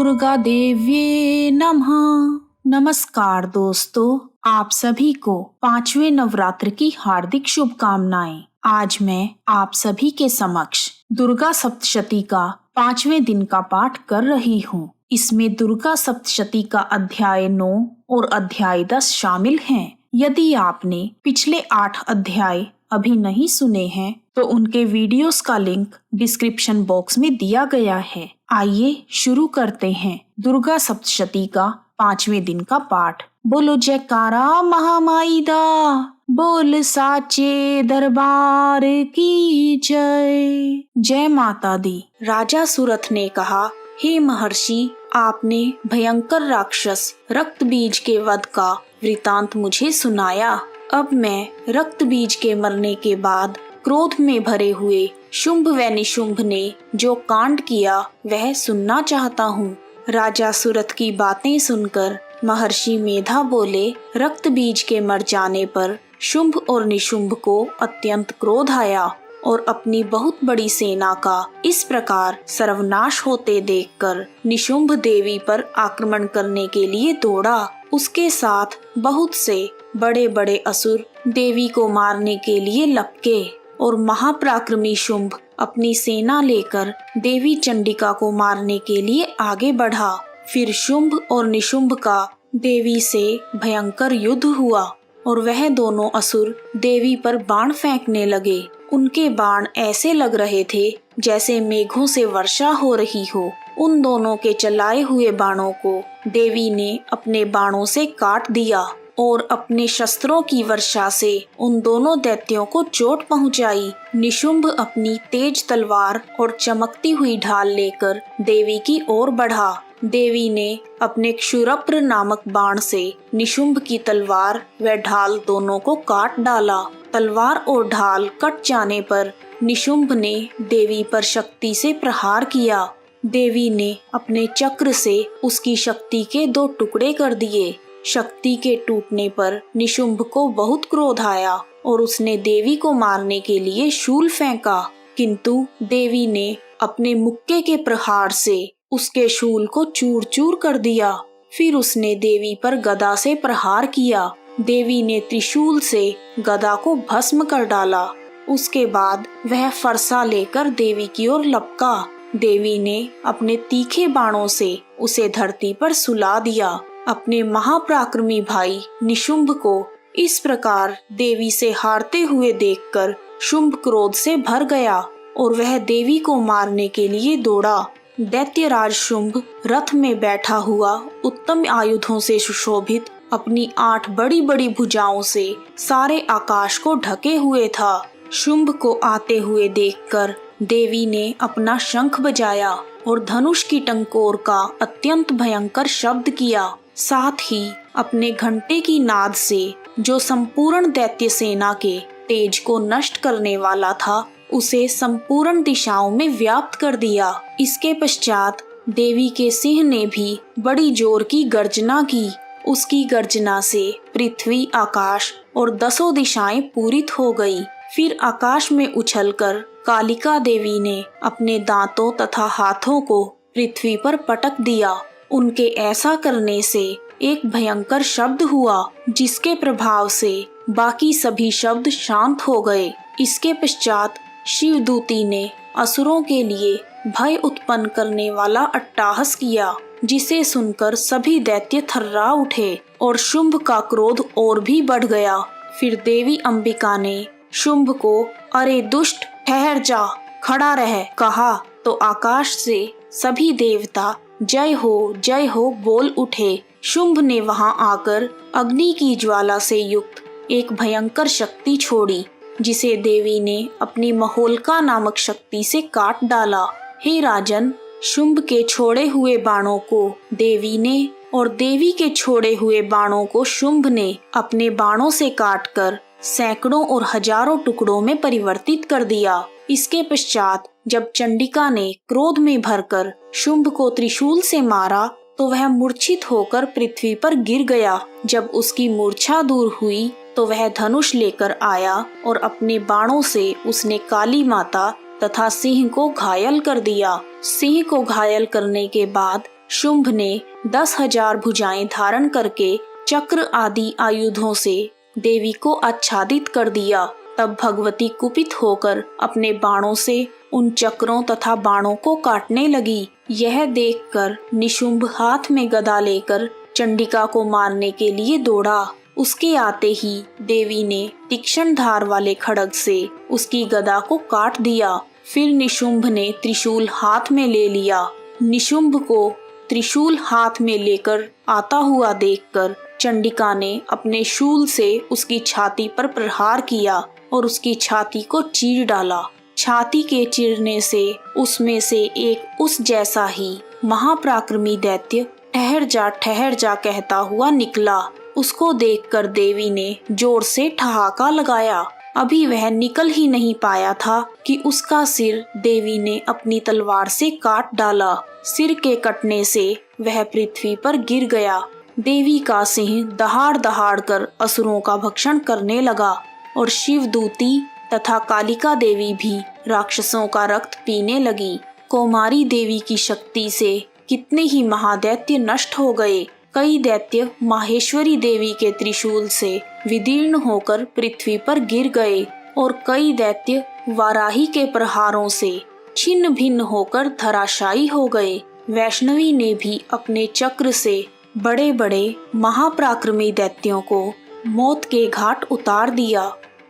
दुर्गा देव्ये नमः। नमस्कार दोस्तों, आप सभी को 5वें नवरात्र की हार्दिक शुभकामनाएं। आज मैं आप सभी के समक्ष दुर्गा सप्तशती का 5वें दिन का पाठ कर रही हूँ। इसमें दुर्गा सप्तशती का अध्याय 9 और अध्याय 10 शामिल हैं। यदि आपने पिछले 8 अध्याय अभी नहीं सुने हैं तो उनके वीडियोस का लिंक डिस्क्रिप्शन बॉक्स में दिया गया है। आइए शुरू करते हैं दुर्गा सप्तशती का 5वें दिन का पाठ। बोलो जयकारा महामाई दा, बोल साचे दरबार की जय। जय माता दी। राजा सुरथ ने कहा, हे महर्षि, आपने भयंकर राक्षस रक्त बीज के वध का वृतांत मुझे सुनाया। अब मैं रक्त बीज के मरने के बाद क्रोध में भरे हुए शुंभ व निशुंभ ने जो कांड किया वह सुनना चाहता हूँ। राजा सुरथ की बातें सुनकर महर्षि मेधा बोले, रक्त बीज के मर जाने पर शुंभ और निशुंभ को अत्यंत क्रोध आया और अपनी बहुत बड़ी सेना का इस प्रकार सर्वनाश होते देखकर निशुंभ देवी पर आक्रमण करने के लिए दौड़ा। उसके साथ बहुत से बड़े बड़े असुर देवी को मारने के लिए लपके और महापराक्रमी शुंभ अपनी सेना लेकर देवी चंडिका को मारने के लिए आगे बढ़ा। फिर शुंभ और निशुंभ का देवी से भयंकर युद्ध हुआ और वह दोनों असुर देवी पर बाण फेंकने लगे। उनके बाण ऐसे लग रहे थे जैसे मेघों से वर्षा हो रही हो। उन दोनों के चलाए हुए बाणों को देवी ने अपने बाणों से काट दिया और अपने शस्त्रों की वर्षा से उन दोनों दैत्यों को चोट पहुंचाई। निशुंभ अपनी तेज तलवार और चमकती हुई ढाल लेकर देवी की ओर बढ़ा। देवी ने अपने क्षुरप्र नामक बाण से निशुंभ की तलवार व ढाल दोनों को काट डाला। तलवार और ढाल कट जाने पर निशुंभ ने देवी पर शक्ति से प्रहार किया। देवी ने अपने चक्र से उसकी शक्ति के 2 टुकड़े कर दिए। शक्ति के टूटने पर निशुंभ को बहुत क्रोध आया और उसने देवी को मारने के लिए शूल फेंका, किंतु देवी ने अपने मुक्के के प्रहार से उसके शूल को चूर चूर कर दिया। फिर उसने देवी पर गदा से प्रहार किया। देवी ने त्रिशूल से गदा को भस्म कर डाला। उसके बाद वह फरसा लेकर देवी की ओर लपका। देवी ने अपने तीखे बाणों से उसे धरती पर सुला दिया। अपने महापराक्रमी भाई निशुंभ को इस प्रकार देवी से हारते हुए देखकर शुंभ क्रोध से भर गया और वह देवी को मारने के लिए दौड़ा। दैत्यराज शुंभ रथ में बैठा हुआ उत्तम आयुधों से सुशोभित अपनी 8 बड़ी बड़ी भुजाओं से सारे आकाश को ढके हुए था। शुंभ को आते हुए देखकर देवी ने अपना शंख बजाया और धनुष की टंकोर का अत्यंत भयंकर शब्द किया। साथ ही अपने घंटे की नाद से जो संपूर्ण दैत्य सेना के तेज को नष्ट करने वाला था उसे संपूर्ण दिशाओं में व्याप्त कर दिया। इसके पश्चात देवी के सिंह ने भी बड़ी जोर की गर्जना की। उसकी गर्जना से पृथ्वी, आकाश और 10 दिशाएं पूरित हो गई। फिर आकाश में उछलकर कालिका देवी ने अपने दांतों तथा हाथों को पृथ्वी पर पटक दिया। उनके ऐसा करने से एक भयंकर शब्द हुआ जिसके प्रभाव से बाकी सभी शब्द शांत हो गए। इसके पश्चात शिवदूती ने असुरों के लिए भय उत्पन्न करने वाला अट्टहास किया, जिसे सुनकर सभी दैत्य थर्रा उठे और शुंभ का क्रोध और भी बढ़ गया। फिर देवी अंबिका ने शुंभ को, अरे दुष्ट, ठहर जा, खड़ा रह, कहा तो आकाश से सभी देवता जय हो बोल उठे। शुंभ ने वहां आकर अग्नि की ज्वाला से युक्त एक भयंकर शक्ति छोड़ी, जिसे देवी ने अपनी महोल्का नामक शक्ति से काट डाला। हे राजन, शुंभ के छोड़े हुए बाणों को देवी ने और देवी के छोड़े हुए बाणों को शुंभ ने अपने बाणों से काटकर सैकड़ों और हजारों टुकड़ों में परिवर्तित कर दिया। इसके पश्चात जब चंडिका ने क्रोध में भरकर शुंभ को त्रिशूल से मारा तो वह मूर्छित होकर पृथ्वी पर गिर गया। जब उसकी मूर्छा दूर हुई तो वह धनुष लेकर आया और अपने बाणों से उसने काली माता तथा सिंह को घायल कर दिया। सिंह को घायल करने के बाद शुंभ ने 10,000 भुजाएं धारण करके चक्र आदि आयुधों से देवी को आच्छादित कर दिया। तब भगवती कुपित होकर अपने बाणों से उन चक्रों तथा बाणों को काटने लगी। यह देखकर निशुंभ हाथ में गदा लेकर चंडिका को मारने के लिए दौड़ा। उसके आते ही देवी ने तीक्ष्ण धार वाले खड्ग से उसकी गदा को काट दिया। फिर निशुंभ ने त्रिशूल हाथ में ले लिया। निशुंभ को त्रिशूल हाथ में लेकर आता हुआ देखकर चंडिका ने अपने शूल से उसकी छाती पर प्रहार किया और उसकी छाती को चीर डाला। छाती के चीरने से उसमें से एक उस जैसा ही महापराक्रमी दैत्य ठहर जा कहता हुआ निकला। उसको देखकर देवी ने जोर से ठहाका लगाया। अभी वह निकल ही नहीं पाया था कि उसका सिर देवी ने अपनी तलवार से काट डाला। सिर के कटने से वह पृथ्वी पर गिर गया। देवी का सिंह दहाड़ दहाड़ कर असुरों का भक्षण करने लगा और शिवदूती तथा कालिका देवी भी राक्षसों का रक्त पीने लगी। कौमारी देवी की शक्ति से कितने ही महादैत्य नष्ट हो गए। कई दैत्य माहेश्वरी देवी के त्रिशूल से विदीर्ण होकर पृथ्वी पर गिर गए और कई दैत्य वाराही के प्रहारों से छिन्न भिन्न होकर धराशायी हो गए। वैष्णवी ने भी अपने चक्र से बड़े बड़े महापराक्रमी दैत्यों को मौत के घाट उतार दिया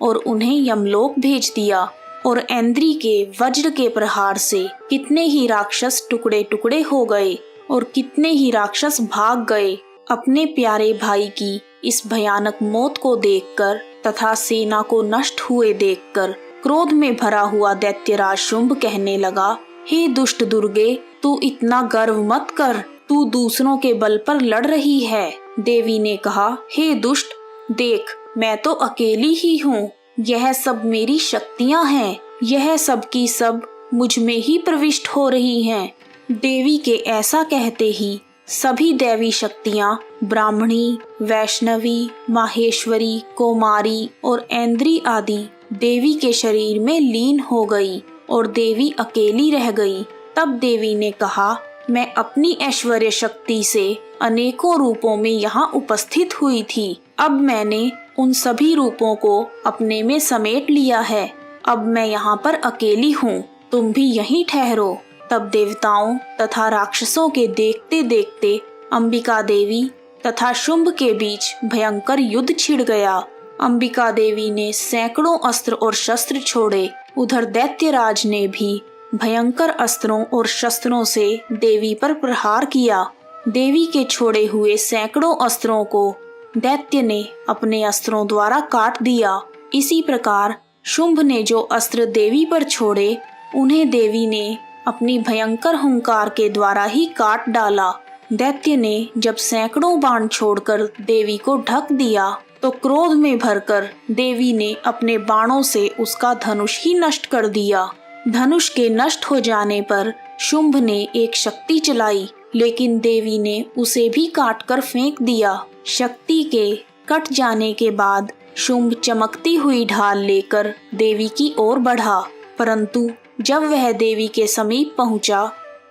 और उन्हें यमलोक भेज दिया। और ऐन्द्री के वज्र के प्रहार से कितने ही राक्षस टुकड़े टुकड़े हो गए और कितने ही राक्षस भाग गए। अपने प्यारे भाई की इस भयानक मौत को देखकर तथा सेना को नष्ट हुए देखकर क्रोध में भरा हुआ दैत्यराज शुंभ कहने लगा, हे दुष्ट दुर्गे, तू इतना गर्व मत कर, तू दूसरों के बल पर लड़ रही है। देवी ने कहा, हे दुष्ट, देख मैं तो अकेली ही हूँ। यह सब मेरी शक्तियाँ हैं। यह सब की सब मुझ में ही प्रविष्ट हो रही हैं। देवी के ऐसा कहते ही सभी दैवी शक्तियाँ ब्राह्मणी, वैष्णवी, माहेश्वरी, कौमारी और ऐन्द्री आदि देवी के शरीर में लीन हो गई और देवी अकेली रह गई। तब देवी ने कहा, मैं अपनी ऐश्वर्य शक्ति से अनेकों रूपों में यहाँ उपस्थित हुई थी। अब मैंने उन सभी रूपों को अपने में समेट लिया है। अब मैं यहाँ पर अकेली हूँ, तुम भी यहीं ठहरो। तब देवताओं तथा राक्षसों के देखते देखते अंबिका देवी तथा शुंभ के बीच भयंकर युद्ध छिड़ गया। अंबिका देवी ने सैकड़ों अस्त्र और शस्त्र छोड़े। उधर दैत्यराज ने भी भयंकर अस्त्रों और शस्त्रों से देवी पर प्रहार किया। देवी के छोड़े हुए सैकड़ों अस्त्रों को दैत्य ने अपने अस्त्रों द्वारा काट दिया। इसी प्रकार शुंभ ने जो अस्त्र देवी पर छोड़े, उन्हें देवी ने अपनी भयंकर हुंकार के द्वारा ही काट डाला। दैत्य ने जब सैकड़ों बाण छोड़कर देवी को ढक दिया, तो क्रोध में भरकर देवी ने अपने बाणों से उसका धनुष ही नष्ट कर दिया। धनुष के नष्ट हो जाने पर शुंभ ने एक शक्ति चलाई, लेकिन देवी ने उसे भी काटकर फेंक दिया। शक्ति के कट जाने के बाद शुंभ चमकती हुई ढाल लेकर देवी की ओर बढ़ा, परंतु जब वह देवी के समीप पहुंचा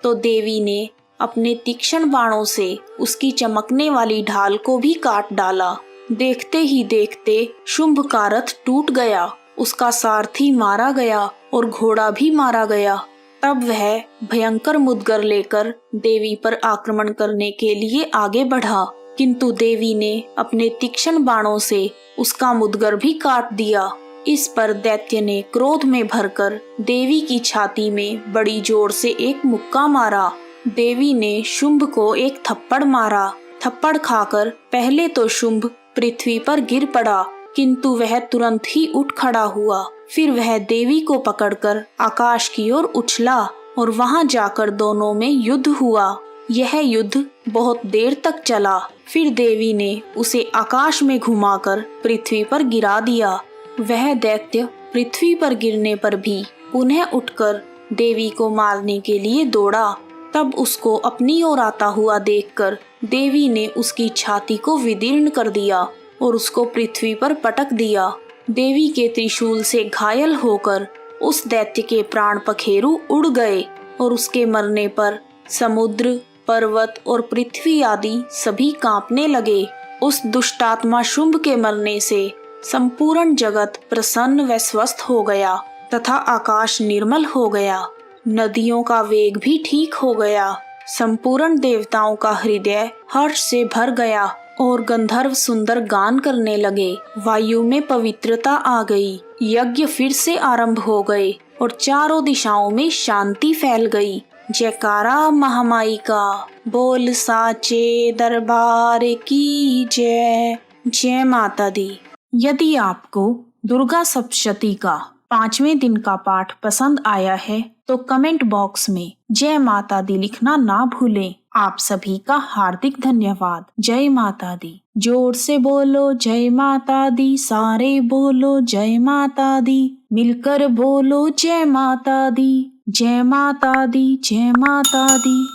तो देवी ने अपने तीक्ष्ण बाणों से उसकी चमकने वाली ढाल को भी काट डाला। देखते ही देखते शुंभ का रथ टूट गया, उसका सारथी मारा गया और घोड़ा भी मारा गया। तब वह भयंकर मुद्गर लेकर देवी पर आक्रमण करने के लिए आगे बढ़ा, किंतु देवी ने अपने तीक्ष्ण बाणों से उसका मुद्गर भी काट दिया। इस पर दैत्य ने क्रोध में भरकर देवी की छाती में बड़ी जोर से एक मुक्का मारा। देवी ने शुंभ को एक थप्पड़ मारा। थप्पड़ खाकर पहले तो शुंभ पृथ्वी पर गिर पड़ा, किंतु वह तुरंत ही उठ खड़ा हुआ। फिर वह देवी को पकड़कर आकाश की ओर उछला और वहां जाकर दोनों में युद्ध हुआ। यह युद्ध बहुत देर तक चला। फिर देवी ने उसे आकाश में घुमाकर पृथ्वी पर गिरा दिया। वह दैत्य पृथ्वी पर गिरने पर भी पुनः उठकर देवी को मारने के लिए दौड़ा। तब उसको अपनी ओर आता हुआ देखकर देवी ने उसकी छाती को विदीर्ण कर दिया और उसको पृथ्वी पर पटक दिया। देवी के त्रिशूल से घायल होकर उस दैत्य के प्राण पखेरु उड़ गए और उसके मरने पर समुद्र, पर्वत और पृथ्वी आदि सभी कांपने लगे। उस दुष्टात्मा शुंभ के मरने से संपूर्ण जगत प्रसन्न व स्वस्थ हो गया तथा आकाश निर्मल हो गया। नदियों का वेग भी ठीक हो गया। संपूर्ण देवताओं का हृदय हर्ष से भर गया और गंधर्व सुंदर गान करने लगे। वायु में पवित्रता आ गई। यज्ञ फिर से आरंभ हो गए और चारों दिशाओं में शांति फैल गई। जयकारा महामाई का, बोल साचे दरबार की जय। जय माता दी। यदि आपको दुर्गा सप्तशती का 5वें दिन का पाठ पसंद आया है तो कमेंट बॉक्स में जय माता दी लिखना ना भूलें। आप सभी का हार्दिक धन्यवाद। जय माता दी। जोर से बोलो जय माता दी, सारे बोलो जय माता दी, मिलकर बोलो जय माता दी। जय माता दी, जय माता दी।